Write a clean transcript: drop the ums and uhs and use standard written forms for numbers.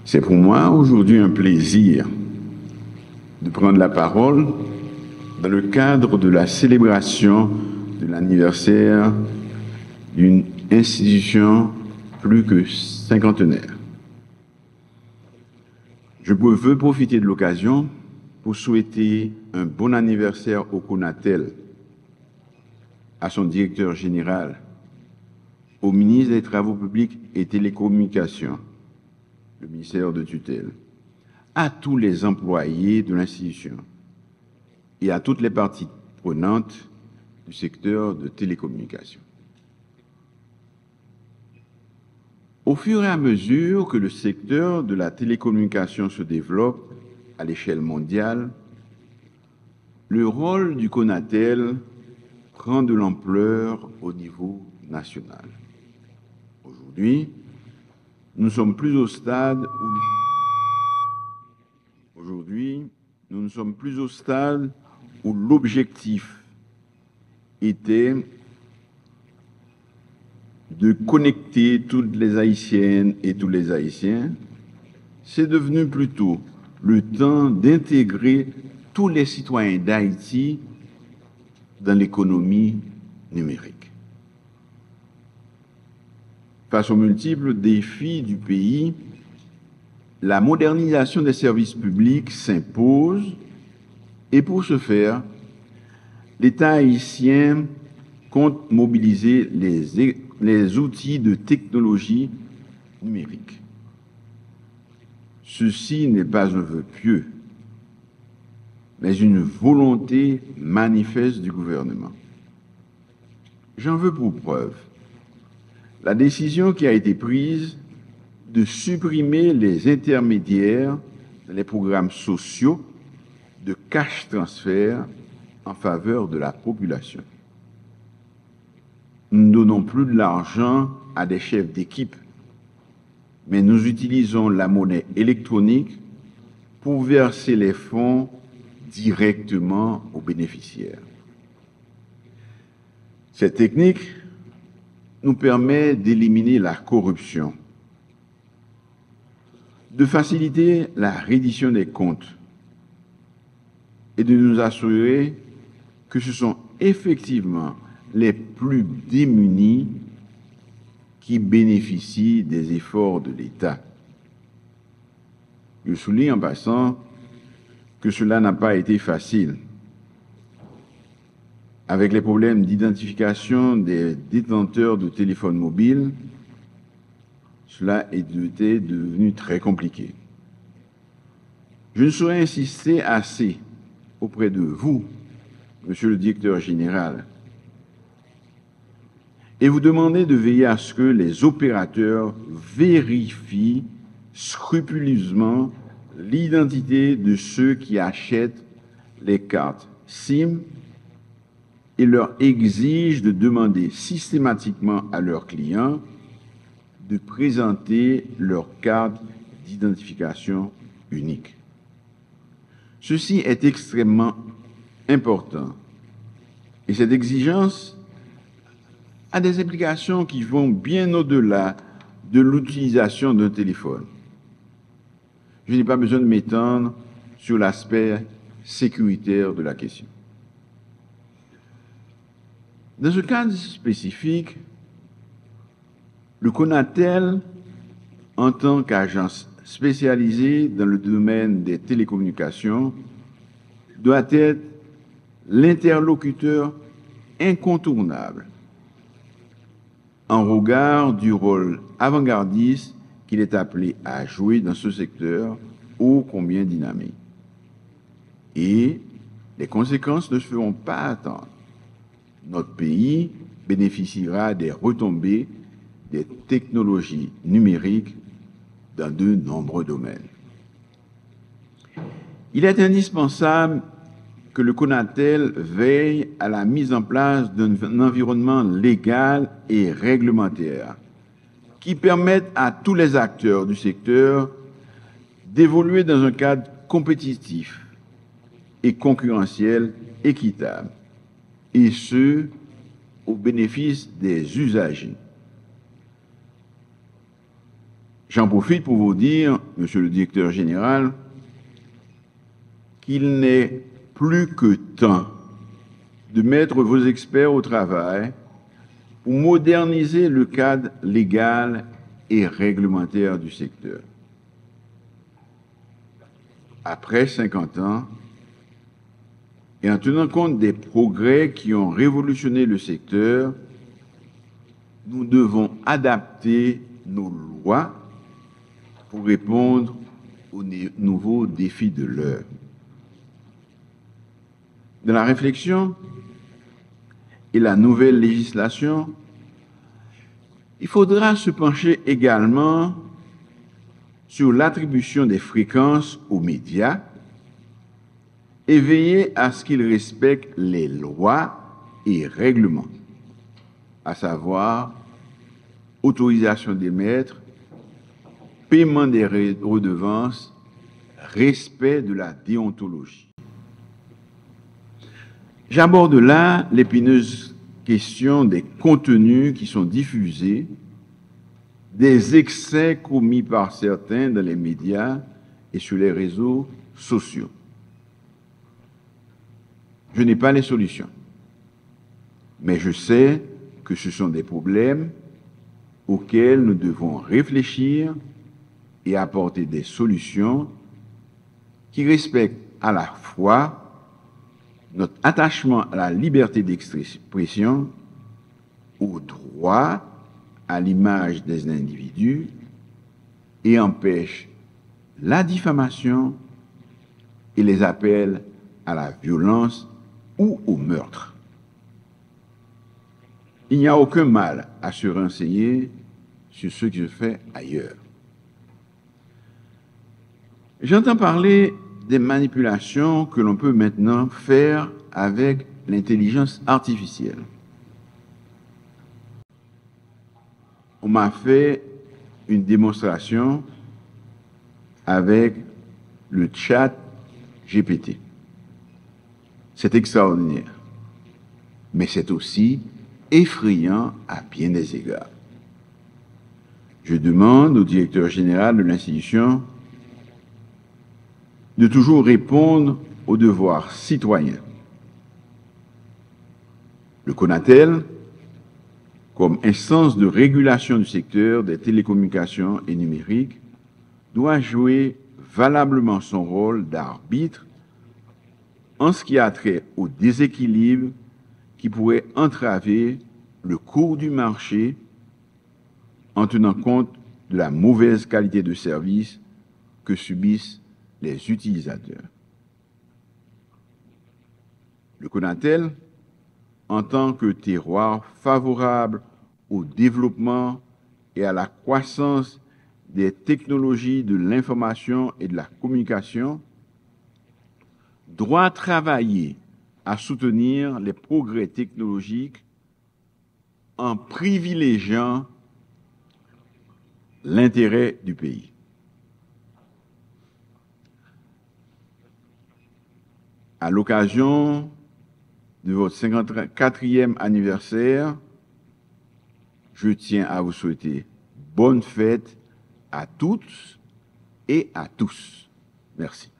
C'est pour moi aujourd'hui un plaisir de prendre la parole dans le cadre de la célébration de l'anniversaire d'une institution plus que cinquantenaire. Je veux profiter de l'occasion pour souhaiter un bon anniversaire au CONATEL, à son directeur général, au ministre des Travaux publics et Télécommunications, le ministère de tutelle, à tous les employés de l'institution et à toutes les parties prenantes du secteur de télécommunications. Au fur et à mesure que le secteur de la télécommunication se développe à l'échelle mondiale, le rôle du CONATEL prend de l'ampleur au niveau national. Aujourd'hui, nous ne sommes plus au stade où l'objectif était de connecter toutes les Haïtiennes et tous les Haïtiens. C'est devenu plutôt le temps d'intégrer tous les citoyens d'Haïti dans l'économie numérique. Face aux multiples défis du pays, la modernisation des services publics s'impose et pour ce faire, l'État haïtien compte mobiliser les outils de technologie numérique. Ceci n'est pas un vœu pieux, mais une volonté manifeste du gouvernement. J'en veux pour preuve la décision qui a été prise de supprimer les intermédiaires dans les programmes sociaux de cash transfert en faveur de la population. Nous ne donnons plus de l'argent à des chefs d'équipe, mais nous utilisons la monnaie électronique pour verser les fonds directement aux bénéficiaires. Cette technique nous permet d'éliminer la corruption, de faciliter la reddition des comptes et de nous assurer que ce sont effectivement les plus démunis qui bénéficient des efforts de l'État. Je souligne en passant que cela n'a pas été facile. Avec les problèmes d'identification des détenteurs de téléphones mobiles, cela était devenu très compliqué. Je ne saurais insister assez auprès de vous, Monsieur le Directeur général, et vous demander de veiller à ce que les opérateurs vérifient scrupuleusement l'identité de ceux qui achètent les cartes SIM et leur exigent de demander systématiquement à leurs clients de présenter leur carte d'identification unique. Ceci est extrêmement important et cette exigence a des implications qui vont bien au-delà de l'utilisation d'un téléphone. Je n'ai pas besoin de m'étendre sur l'aspect sécuritaire de la question. Dans ce cadre spécifique, le CONATEL, en tant qu'agence spécialisée dans le domaine des télécommunications, doit être l'interlocuteur incontournable en regard du rôle avant-gardiste qu'il est appelé à jouer dans ce secteur ô combien dynamique. Et les conséquences ne se feront pas attendre. Notre pays bénéficiera des retombées des technologies numériques dans de nombreux domaines. Il est indispensable que le CONATEL veille à la mise en place d'un environnement légal et réglementaire qui permette à tous les acteurs du secteur d'évoluer dans un cadre compétitif et concurrentiel équitable, et ce, au bénéfice des usagers. J'en profite pour vous dire, Monsieur le Directeur général, qu'il n'est plus que temps de mettre vos experts au travail pour moderniser le cadre légal et réglementaire du secteur. Après 50 ans, et en tenant compte des progrès qui ont révolutionné le secteur, nous devons adapter nos lois pour répondre aux nouveaux défis de l'heure. Dans la réflexion et la nouvelle législation, il faudra se pencher également sur l'attribution des fréquences aux médias et veiller à ce qu'ils respectent les lois et règlements, à savoir autorisation d'émettre, paiement des redevances, respect de la déontologie. J'aborde là l'épineuse question des contenus qui sont diffusés, des excès commis par certains dans les médias et sur les réseaux sociaux. Je n'ai pas les solutions, mais je sais que ce sont des problèmes auxquels nous devons réfléchir et apporter des solutions qui respectent à la fois notre attachement à la liberté d'expression, au droit à l'image des individus et empêchent la diffamation et les appels à la violence ou au meurtre. Il n'y a aucun mal à se renseigner sur ce qui se fait ailleurs. J'entends parler des manipulations que l'on peut maintenant faire avec l'intelligence artificielle. On m'a fait une démonstration avec le chat GPT. C'est extraordinaire, mais c'est aussi effrayant à bien des égards. Je demande au directeur général de l'institution de toujours répondre aux devoirs citoyens. Le CONATEL, comme instance de régulation du secteur des télécommunications et numériques, doit jouer valablement son rôle d'arbitre en ce qui a trait au déséquilibre qui pourrait entraver le cours du marché en tenant compte de la mauvaise qualité de service que subissent les utilisateurs. Le CONATEL, en tant que terroir favorable au développement et à la croissance des technologies de l'information et de la communication, doit travailler à soutenir les progrès technologiques en privilégiant l'intérêt du pays. À l'occasion de votre 54e anniversaire, je tiens à vous souhaiter bonne fête à toutes et à tous. Merci.